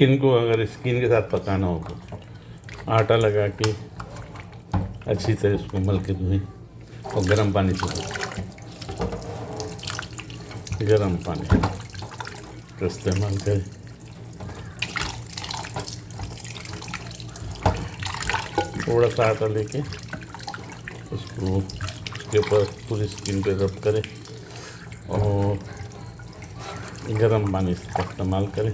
Chicken को अगर skin के साथ पकाना हो तो आटा लगा के अच्छी तरह उसको मल के धोएं और गर्म पानी से धोएं। गर्म पानी का इस्तेमाल करें। थोड़ा सा आटा लेके उसको उसके ऊपर पूरी स्किन पे रब करें और गर्म पानी का इस्तेमाल करें।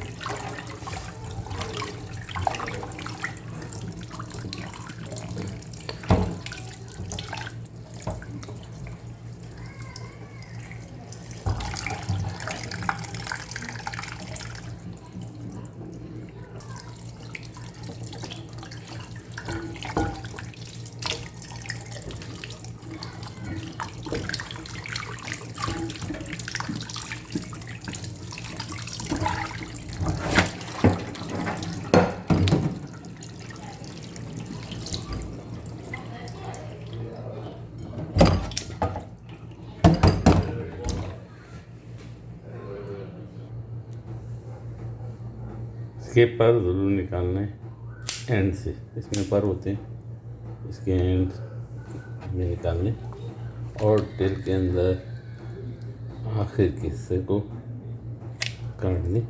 इसके पर ज़रूर निकालना है एंड से, इसमें पर होते हैं, इसके एंड में निकालने और टेल के अंदर आखिर के हिस्से को काट लें।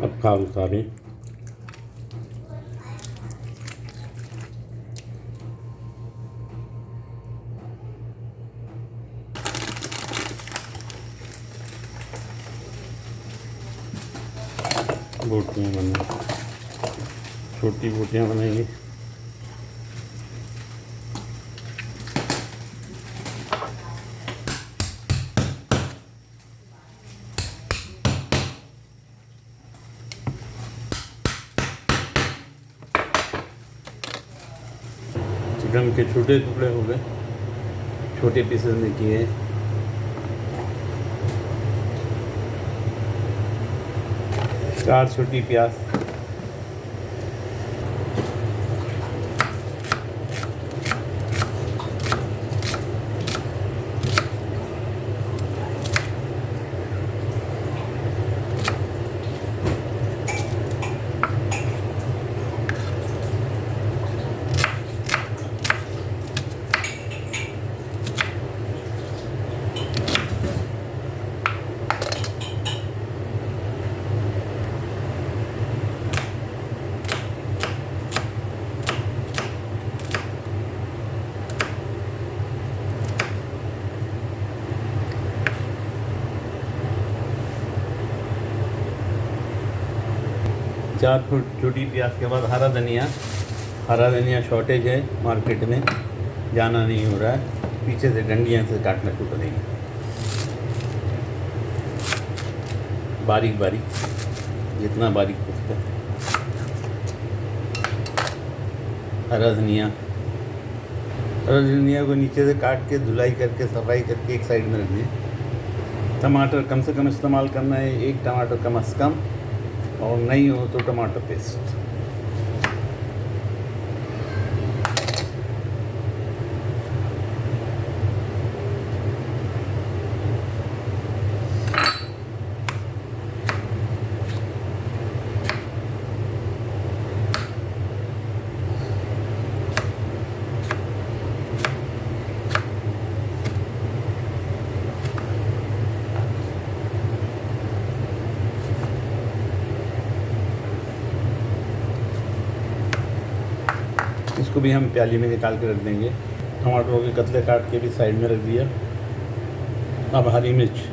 अब खाल उतारें। बोटियाँ बना, छोटी बोटियाँ बनाएंगे। चिकन के छोटे टुकड़े हो गए, छोटे पीसेस में किए। चार छोटी प्याज, चार फुट छोटी प्याज के बाद हरा धनिया शॉर्टेज है मार्केट में, जाना नहीं हो रहा है, पीछे से डंडियाँ से काटना छूट रही है, बारीक बारीक, जितना बारीक हो सके। हरा धनिया को नीचे से काट के धुलाई करके सफाई करके एक साइड में रख दिए। टमाटर कम से कम इस्तेमाल करना है, एक टमाटर कम से कम, और नहीं हो तो टमाटर पेस्ट। इसको भी हम प्याली में निकाल के रख देंगे। टमाटरों के कतले काट के भी साइड में रख दिया। अब हरी मिर्च,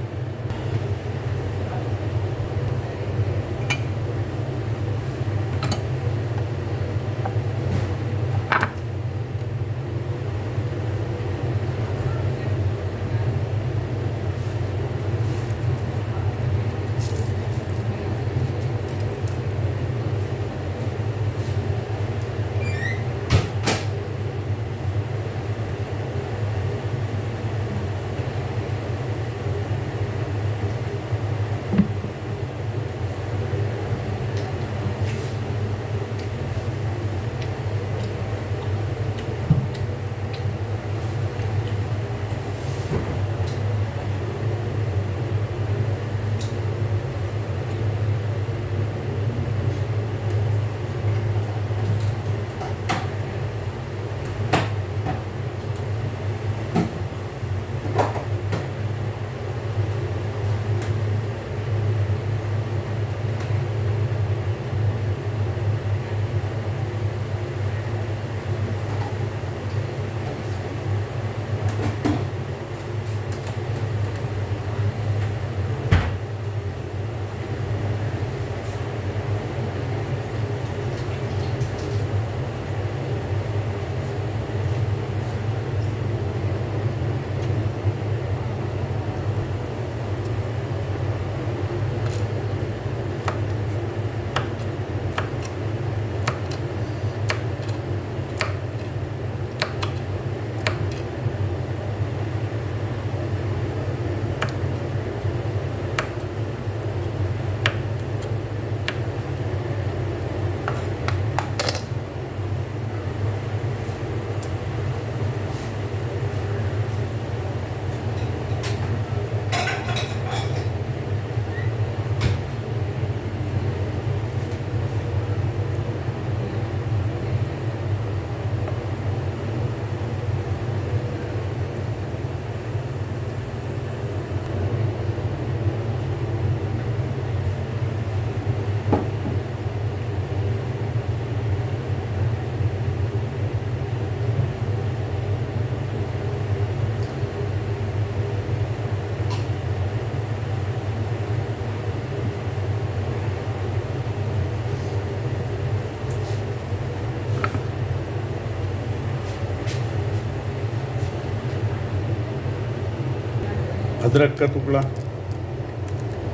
अदरक का टुकड़ा,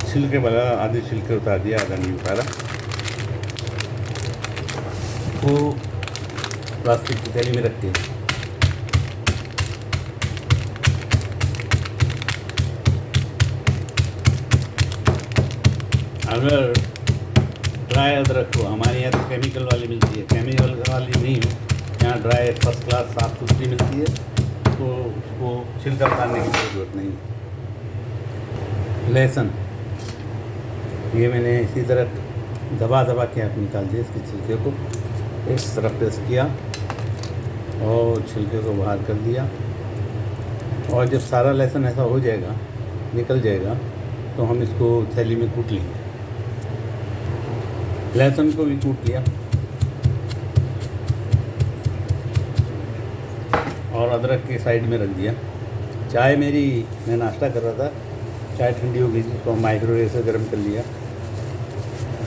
छिलके वाला आधे छिलके उतार दिया, आधा नहीं उतारा। वो प्लास्टिक की थैली में रख के अगर ड्राई अदरक को, हमारे यहाँ तो केमिकल वाली मिलती है, केमिकल वाली नहीं हो, यहाँ ड्राई फर्स्ट क्लास साफ सुथरी मिलती है, तो उसको छिलका उतारने की ज़रूरत नहीं। लहसुन ये मैंने इसी तरह दबा के आप निकाल दिए, इसके छिलके को इस तरफ प्रेस किया और छिलके को बाहर कर दिया। और जब सारा लहसुन ऐसा हो जाएगा, निकल जाएगा, तो हम इसको थैली में कूट लेंगे। लहसुन को भी कूट लिया और अदरक के साइड में रख दिया। चाय मेरी, मैं नाश्ता कर रहा था, चाय ठंडी हो गई थी, उसको माइक्रोवेव से गर्म कर लिया।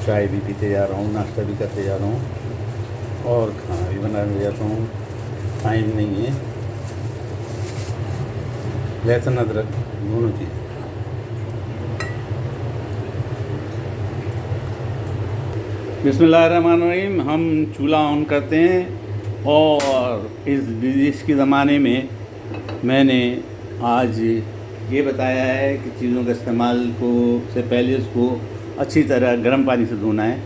चाय भी पीते जा रहा हूँ, नाश्ता भी करते जा रहा हूँ और खाना भी बना ले जाता हूँ, टाइम नहीं है। लहसुन अदरक दोनों चीज़। बिस्मिल्लाहिर्रहमानिर्रहीम। हम चूल्हा ऑन करते हैं और इस डिश के ज़माने में मैंने आज ये बताया है कि चीज़ों के इस्तेमाल को से पहले उसको अच्छी तरह गर्म पानी से धोना है।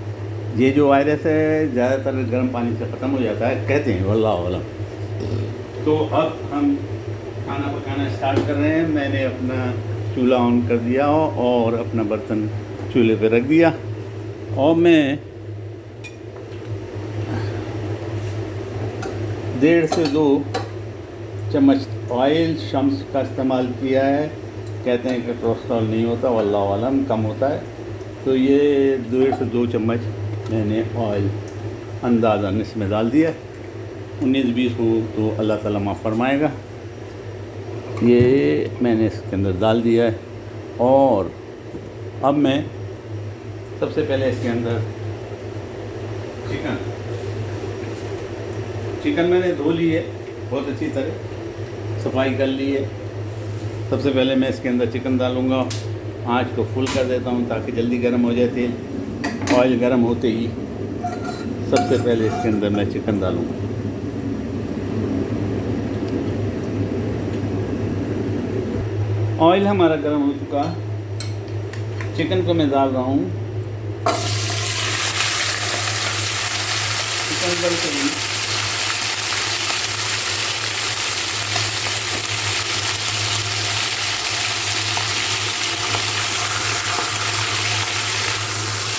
ये जो वायरस है ज़्यादातर गर्म पानी से ख़त्म हो जाता है, कहते हैं, वल्लाहु अलम। तो अब हम खाना पकाना स्टार्ट कर रहे हैं। मैंने अपना चूल्हा ऑन कर दिया और अपना बर्तन चूल्हे पे रख दिया और मैं 1.5 से 2 चम्मच ऑयल शम्स का इस्तेमाल किया है। कहते हैं कि कोलेस्ट्रॉल नहीं होता, वल्लाहु अलम, कम होता है। तो ये 1.5 से 2 चम्मच मैंने ऑयल अंदाज़न इसमें डाल दिया। 19-20 हो तो अल्लाह ताला माफ़ फरमाएगा। ये मैंने इसके अंदर डाल दिया है और अब मैं सबसे पहले इसके अंदर चिकन मैंने धो ली है, बहुत अच्छी तरह सफाई कर ली है। सबसे पहले मैं इसके अंदर चिकन डालूँगा। आँच को फुल कर देता हूँ ताकि जल्दी गर्म हो जाए तेल। ऑयल गर्म होते ही सबसे पहले इसके अंदर मैं चिकन डालूँगा। ऑयल हमारा गर्म हो चुका, चिकन को मैं डाल रहा हूँ। चिकन डाल कर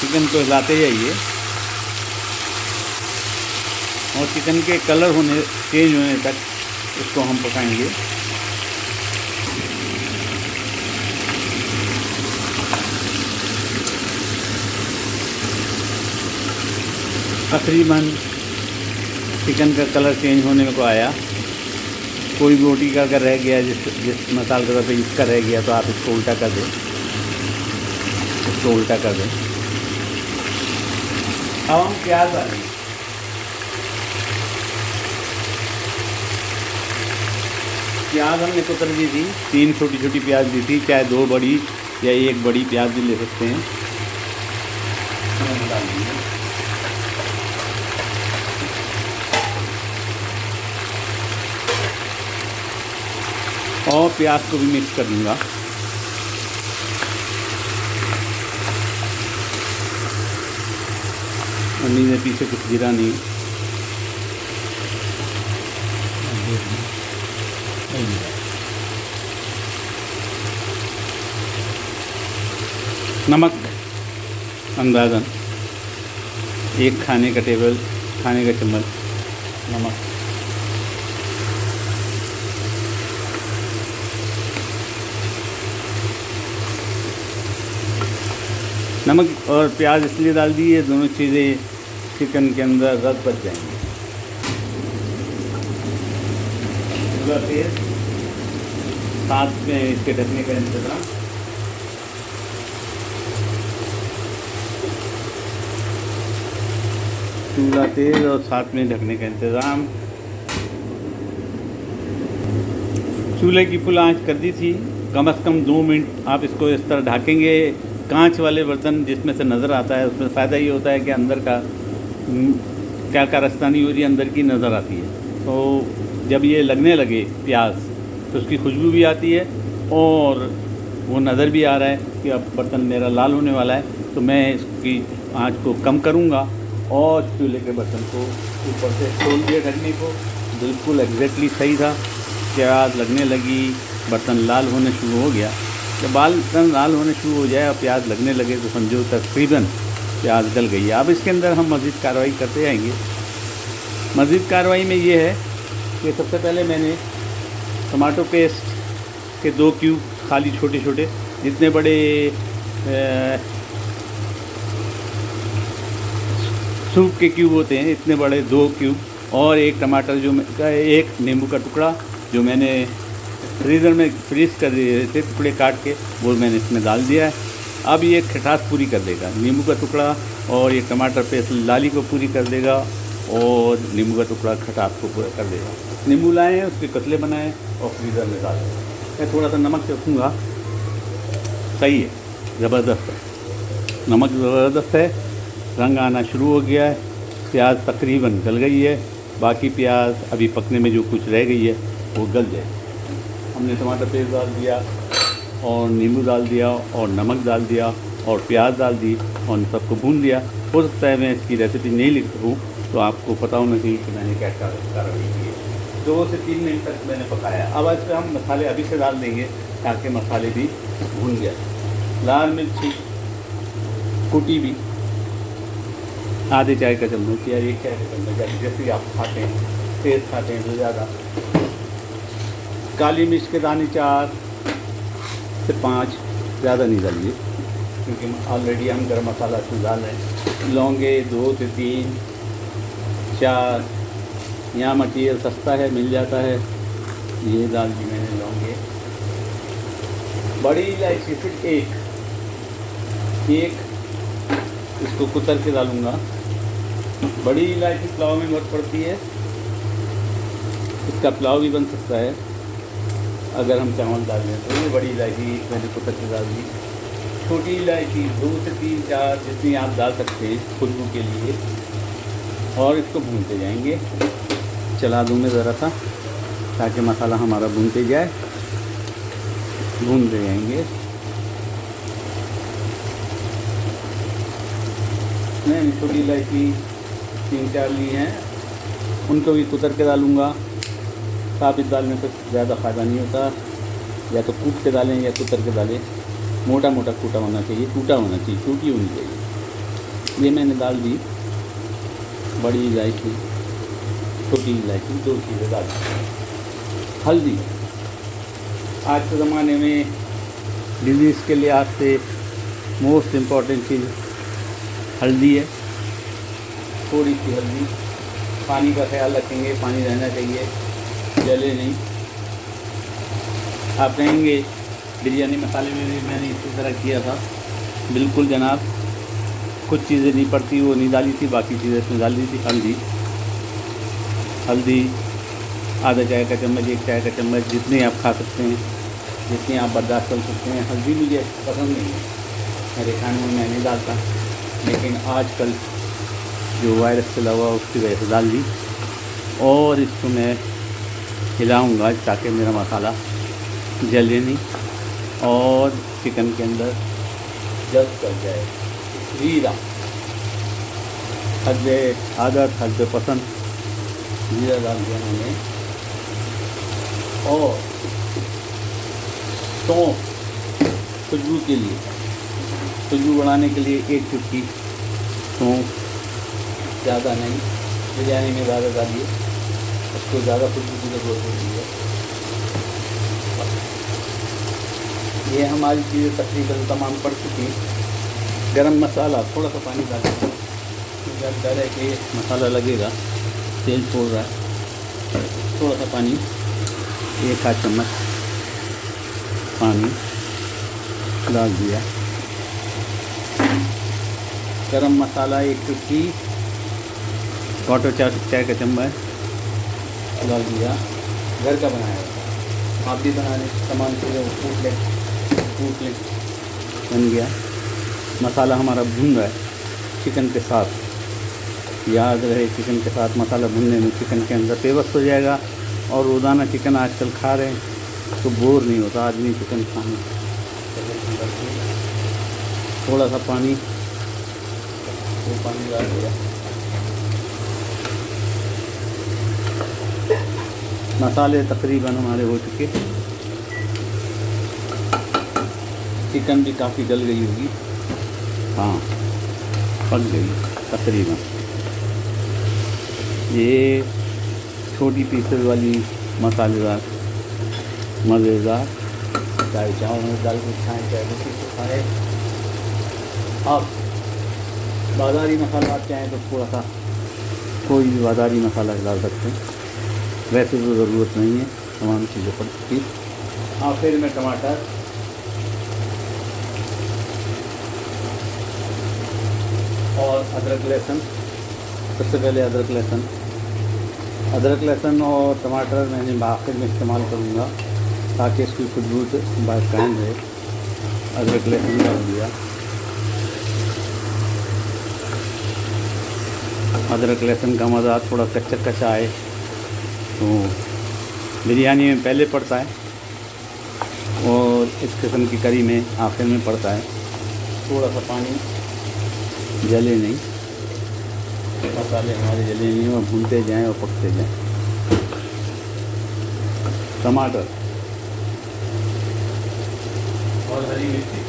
चिकन को हिलाते जाइए और चिकन के कलर चेंज होने तक इसको हम पकाएंगे। तकरीबन चिकन का कलर चेंज होने को आया। कोई भी रोटी का अगर रह गया, जिस मसाले के पे इसका रह गया, तो आप इसको उल्टा कर दें, इसको उल्टा कर दें। अब हम प्याज डालेंगे। प्याज हमने कुतर दी थी, 3 छोटी प्याज ली थी, चाहे 2 बड़ी या 1 बड़ी प्याज भी ले सकते हैं। और प्याज को भी मिक्स कर दूंगा। मम्मी ने पीछे कुछ गिरा नहीं। नमक अंदाज़न 1 खाने का चम्मच नमक। नमक और प्याज इसलिए डाल दिए, दोनों चीज़ें चिकन के अंदर रस बच जाएंगे। साथ में इसके ढकने का इंतज़ाम। चूल्हा तेज और साथ में ढकने का इंतज़ाम। चूल्हे की फुल आंच कर दी थी कम से कम 2 मिनट आप इसको इस तरह ढकेंगे। कांच वाले बर्तन जिसमें से नज़र आता है उसमें फ़ायदा ये होता है कि अंदर का क्या कारस्तानी हो रही है, अंदर की नज़र आती है। तो जब ये लगने लगे प्याज तो उसकी खुशबू भी आती है और वो नज़र भी आ रहा है कि अब बर्तन मेरा लाल होने वाला है। तो मैं इसकी आँच को कम करूँगा और चूल्हे के बर्तन को ऊपर से खोल दिया ढकने को। बिल्कुल एग्जैक्टली सही था। प्याज लगने लगी, बर्तन लाल होने शुरू हो गया। जब बर्तन लाल होने शुरू हो जाए और प्याज लगने लगे तो समझो तकरीबन प्याज गल गई है। अब इसके अंदर हम मज़ीद कार्रवाई करते जाएंगे। मज़ीद कार्रवाई में ये है कि सबसे पहले मैंने टमाटो पेस्ट के 2 क्यूब खाली छोटे छोटे, जितने बड़े सूप के क्यूब होते हैं इतने बड़े 2 क्यूब, और एक टमाटर एक नींबू का टुकड़ा जो मैंने फ्रीज़र में फ्रीज़ कर दिए थे टुकड़े काट के, वो मैंने इसमें डाल दिया है। अब ये खटास पूरी कर देगा। नींबू का टुकड़ा और ये टमाटर पेस्ट लाली को पूरी कर देगा और नींबू का टुकड़ा खटास को पूरा कर देगा। नींबू लाएँ, उसके कतले बनाएँ और फ्रीज़र में डाल दें। मैं थोड़ा सा नमक रखूँगा, सही है, ज़बरदस्त है, नमक ज़बरदस्त है। रंग आना शुरू हो गया है, प्याज तकरीबन गल गई है। बाकी प्याज अभी पकने में जो कुछ रह गई है वो गल जाए। हमने टमाटर पेस्ट डाल दिया और नींबू डाल दिया और नमक डाल दिया और प्याज डाल दी और उन सबको भून दिया। हो सकता है मैं इसकी रेसिपी नहीं लिख सकूँ, तो आपको पता होना चाहिए कि मैंने क्या कार्रवाई की है। 2 से 3 मिनट तक मैंने पकाया। अब इस पर हम मसाले अभी से डाल देंगे ताकि मसाले भी भून गया। लाल मिर्ची कुटी भी आधे चाय का चम्मच या 1 चाय का चम्मच, जैसे आप खाते हैं, तेज़ खाते हैं तो ज़्यादा। काली मिर्च के दाने 4 से 5, ज़्यादा नहीं डालिए क्योंकि ऑलरेडी हम गरम मसाला इसमें डाल रहे हैं। लौंगे 2 से 3 4, यहाँ मटीरियल सस्ता है, मिल जाता है, ये डाल दी मैंने लौंगे। बड़ी इलायची सिर्फ एक इसको कुतर के डालूँगा। बड़ी इलायची पुलाव में बहुत पड़ती है, इसका पुलाव भी बन सकता है अगर हम चावल डाल दें तो। ये बड़ी इलायची मैंने कुतर के डाल दी। छोटी इलायची 2 से 3 4 जितनी आप डाल सकते हैं खुशबू के लिए, और इसको भूनते जाएंगे। चला दूँ मैं ज़रा सा ताकि मसाला हमारा भूनते जाए, भूनते जाएंगे। मैंने छोटी इलायची 3-4 ली हैं, उनको भी कुतर के डालूँगा। साबित डालने से ज़्यादा फ़ायदा नहीं होता, या तो कूट के डालें या कुतर के डालें। मोटा मोटा कूटा होना चाहिए, टूटा होना चाहिए, टूटी होनी चाहिए। ये मैंने डाल दी बड़ी इलायची, छोटी इलायची 2 चीज़ें डाल दी। हल्दी आज के ज़माने में डिजीज़ के लिहाज से मोस्ट इम्पॉर्टेंट चीज़ हल्दी है। थोड़ी सी हल्दी, पानी का ख्याल रखेंगे, पानी रहना चाहिए, जले नहीं। आप कहेंगे बिरयानी मसाले में भी मैंने इसी तरह किया था। बिल्कुल जनाब, कुछ चीज़ें नहीं पड़ती वो नहीं डाली थी, बाकी चीज़ें इसमें डाल दी थी। हल्दी आधा चाय का चम्मच, 1 चाय का चम्मच, जितने आप खा सकते हैं, जितनी आप बर्दाश्त कर सकते हैं। हल्दी मुझे पसंद नहीं है, मेरे खाने में मैं नहीं डालता, लेकिन आजकल जो वायरस चला हुआ उसकी वजह से डाल दी। और इसको मैं हिलाऊंगा ताकि मेरा मसाला जले नहीं और चिकन के अंदर जल्द कर जाए। जीरा हद आदत हद पसंद, जीरा डाल दिया मैंने। और सौंफ खुशबू के लिए, खुशबू बढ़ाने के लिए 1 चुटकी सौंफ, ज़्यादा नहीं। बिरयानी में ज़्यादा डालिए, उसको ज़्यादा खुशबू की ज़रूरत होती है। ये हमारी चीज़ें तकरीबन तमाम पड़ चुकी। गरम मसाला थोड़ा सा पानी डालें, क्योंकि अब डर है कि मसाला लगेगा, तेल छोड़ रहा है। थोड़ा सा पानी, 1 आध चम्मच पानी डाल दिया। गरम मसाला 1 चुटकी, क्वार्टर चाय का चम्मच डाल दिया, घर का बनाया हुआ। आप भी बना लें, सामान से कूट लें। बन गया। मसाला हमारा भून रहा है चिकन के साथ। याद रहे, चिकन के साथ मसाला भूनने में चिकन के अंदर पेवस्त हो जाएगा। और रोज़ाना चिकन आजकल खा रहे हैं तो बोर नहीं होता आदमी चिकन खाने। थोड़ा सा पानी, वो पानी डाल दिया। मसाले तकरीबन हमारे हो चुके। चिकन भी काफ़ी गल गई होगी, हाँ पक गई तकरीबन। ये छोटी पीसेस वाली मसालेदार मज़ेदार, चाहे चावल में डाल के खाएँ चाहे रोटी से खाएँ। अब बाज़ारी मसाला आप चाहें तो थोड़ा सा कोई भी बाज़ारी मसाला डाल सकते हैं, वैसे तो ज़रूरत नहीं है, तमाम चीज़ें पड़ चुकी। आखिर में टमाटर और अदरक लहसुन। सबसे पहले अदरक लहसुन और टमाटर मैंने आखिर में इस्तेमाल करूँगा ताकि इसकी खुशबू से कायम रहे। अदरक लहसुन डाल दिया। अदरक लहसुन का मज़ा थोड़ा कच्चा कच्चा आए तो बिरयानी में पहले पड़ता है और इस किस्म की करी में आखिर में पड़ता है। थोड़ा सा पानी, जले नहीं, मसाले हमारे जले नहीं और भूनते जाएं और पकते जाएं। टमाटर और हरी मिर्ची।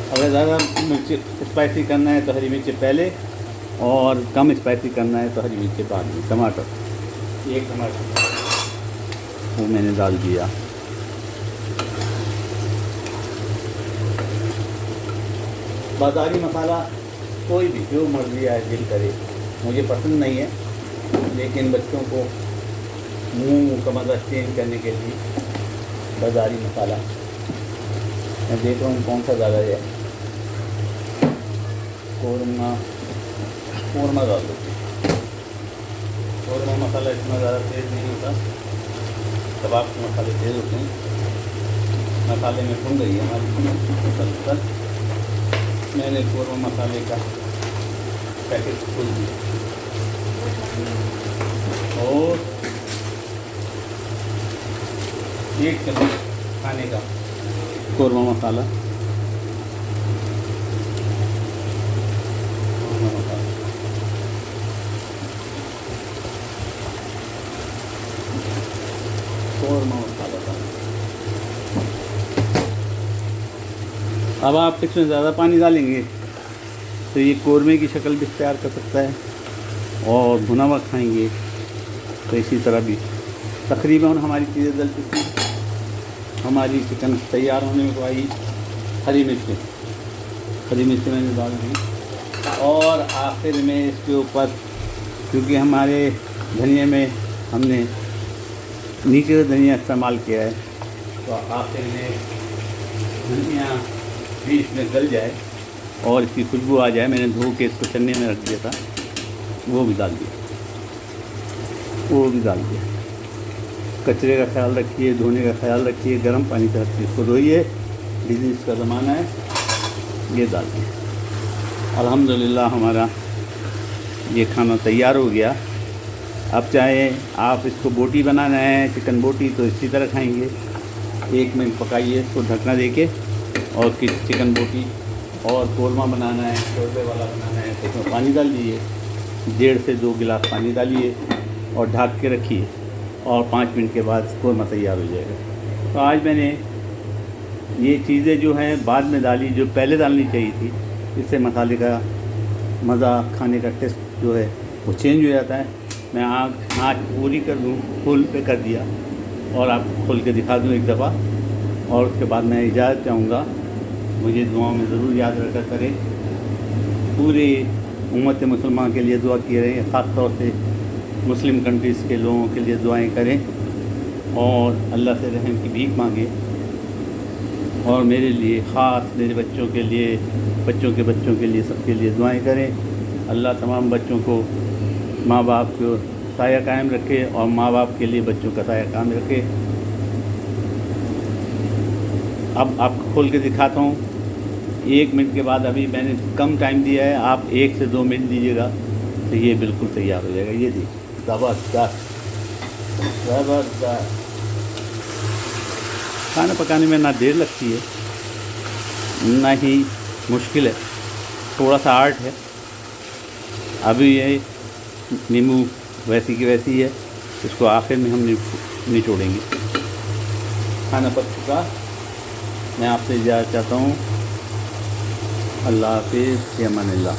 अगर ज़्यादा मिर्ची स्पाइसी करना है तो हरी मिर्ची पहले, और कम स्पाइसी करना है तो हरी मिर्ची बाद में। टमाटर, एक टमाटर वो मैंने डाल दिया। बाज़ारी मसाला कोई भी जो मर्ज़ी आए दिल करे, मुझे पसंद नहीं है, लेकिन बच्चों को मुंह का मज़ा चेंज करने के लिए बाज़ारी मसाला मैं देख रहा हूँ कौन सा ज़्यादा है। कौरमा डाल दो। कौरमा मसाला इतना ज़्यादा तेज़ नहीं होता, कबाब के मसाले तेज़ होते हैं। मसाले में भून गई है हमारी। मैंने कौरमा मसाले का पैकेट खोल दिया और 1 चम्मच खाने का कौरमा मसाला। अब आप इसमें ज़्यादा पानी डालेंगे तो ये कौरमे की शक्ल भी तैयार कर सकता है, और भुना हुआ खाएंगे तो इसी तरह भी। तकरीबन हमारी चीज़ें डल चुकी हैं। हमारी चिकन तैयार होने को आई। हरी मिर्च मैंने डाल दी, और आखिर में इसके ऊपर क्योंकि हमारे धनिया में हमने नीचे से धनिया इस्तेमाल किया है, तो आखिर में धनिया भी इसमें गल जाए और इसकी खुशबू आ जाए। मैंने धो के इसको चन्ने में रख दिया था, वो भी डाल दिया। कचरे का ख्याल रखिए, धोने का ख्याल रखिए, गर्म पानी से हर चीज़ को धोइए, डिजीज़ का ज़माना है। ये डाल दिया। अल्हम्दुलिल्लाह हमारा ये खाना तैयार हो गया। अब चाहे आप इसको बोटी बनाना है, चिकन बोटी, तो इसी तरह खाएंगे। 1 मिनट पकाइए इसको ढकना देके, और चिकन बोटी और कौरमा बनाना है, शोरबे वाला बनाना है, तो इसमें पानी डाल दीजिए, 1.5 से 2 गिलास पानी डालिए और ढक के रखिए, और 5 मिनट के बाद कौरमा तैयार हो जाएगा। तो आज मैंने ये चीज़ें जो हैं बाद में डाली, जो पहले डालनी चाहिए थी। इससे मसाले का मज़ा, खाने का टेस्ट जो है वो चेंज हो जाता है। मैं आँच पूरी कर दूँ, फुल पे कर दिया, और आपको खोल के दिखा दूँ एक दफ़ा, और उसके बाद मैं इजाज़त चाहूँगा। मुझे दुआओं में ज़रूर याद रखा करें। पूरे उम्मत मुसलमान के लिए दुआ किए रहें, ख़ास तौर से मुस्लिम कंट्रीज़ के लोगों के लिए दुआएं करें, और अल्लाह से रहम की भीख मांगें। और मेरे लिए ख़ास, मेरे बच्चों के लिए, बच्चों के लिए, सबके लिए दुआएं करें। अल्लाह तमाम बच्चों को, माँ बाप को साया कायम रखे और माँ बाप के लिए बच्चों का साया कायम रखे। अब आपको खोल के दिखाता हूँ। 1 मिनट के बाद, अभी मैंने कम टाइम दिया है, आप 1 से 2 मिनट दीजिएगा तो ये बिल्कुल तैयार हो जाएगा। ये देखिए, ज़बरदस्त ज़बरदस्त। खाना पकाने में ना देर लगती है ना ही मुश्किल है, थोड़ा सा आर्ट है। अभी ये नींबू वैसी की वैसी है, इसको आखिर में हम निचोड़ेंगे। खाना पक चुका, मैं आपसे इजाज़त चाहता हूँ। अल्लाह हाफ़िज़, फ़ी अमान अल्लाह।